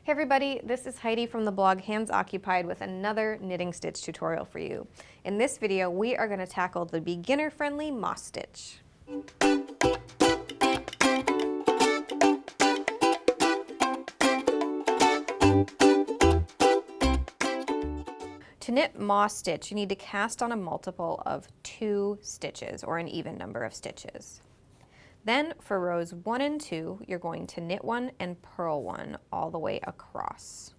Hey everybody, this is Heidi from the blog Hands Occupied with another knitting stitch tutorial for you. In this video, we are going to tackle the beginner-friendly moss stitch. To knit moss stitch, you need to cast on a multiple of 2 stitches, or an even number of stitches. Then for rows 1 and 2, you're going to knit 1 and purl 1 all the way across.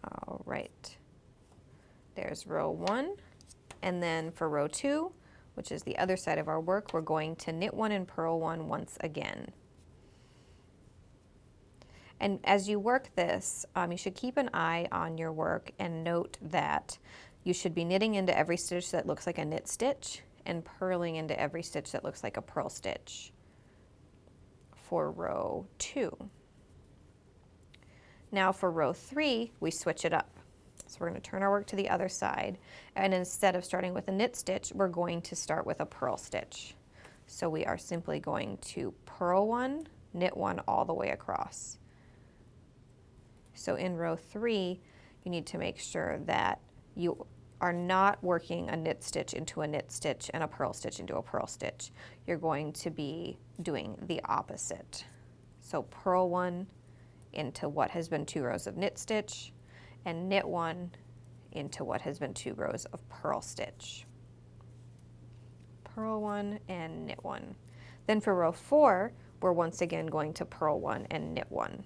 All right, there's row 1, and then for row 2, which is the other side of our work, we're going to knit 1 and purl 1 once again. And as you work this, you should keep an eye on your work and note that you should be knitting into every stitch that looks like a knit stitch and purling into every stitch that looks like a purl stitch for row 2. Now for row 3, we switch it up. So we're going to turn our work to the other side, and instead of starting with a knit stitch, we're going to start with a purl stitch. So we are simply going to purl 1, knit 1 all the way across. So in row 3, you need to make sure that you are not working a knit stitch into a knit stitch and a purl stitch into a purl stitch. You're going to be doing the opposite. So purl 1 into what has been 2 rows of knit stitch, and knit 1 into what has been 2 rows of purl stitch. Purl 1 and knit 1. Then for row 4, we're once again going to purl 1 and knit 1.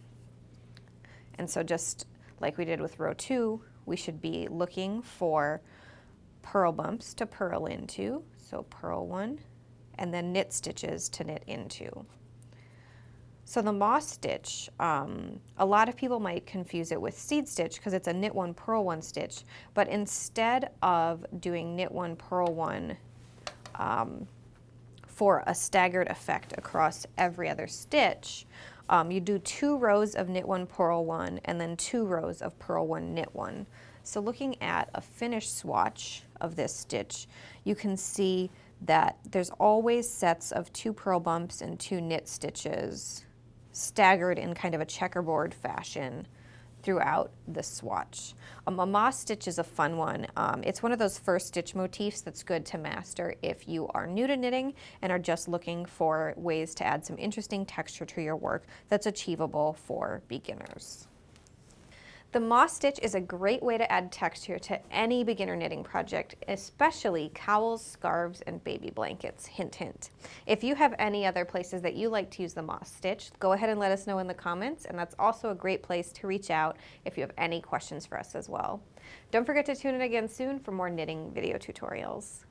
And so just like we did with row 2, we should be looking for purl bumps to purl into, so purl 1, and then knit stitches to knit into. So the moss stitch, a lot of people might confuse it with seed stitch because it's a knit 1, purl 1 stitch, but instead of doing knit 1, purl 1 for a staggered effect across every other stitch, you do 2 rows of knit 1, purl 1, and then 2 rows of purl 1, knit 1. So looking at a finished swatch of this stitch, you can see that there's always sets of 2 purl bumps and 2 knit stitches staggered in kind of a checkerboard fashion throughout the swatch. A moss stitch is a fun one. It's one of those first stitch motifs that's good to master if you are new to knitting and are just looking for ways to add some interesting texture to your work that's achievable for beginners. The moss stitch is a great way to add texture to any beginner knitting project, especially cowls, scarves, and baby blankets. Hint, hint. If you have any other places that you like to use the moss stitch, go ahead and let us know in the comments, and that's also a great place to reach out if you have any questions for us as well. Don't forget to tune in again soon for more knitting video tutorials.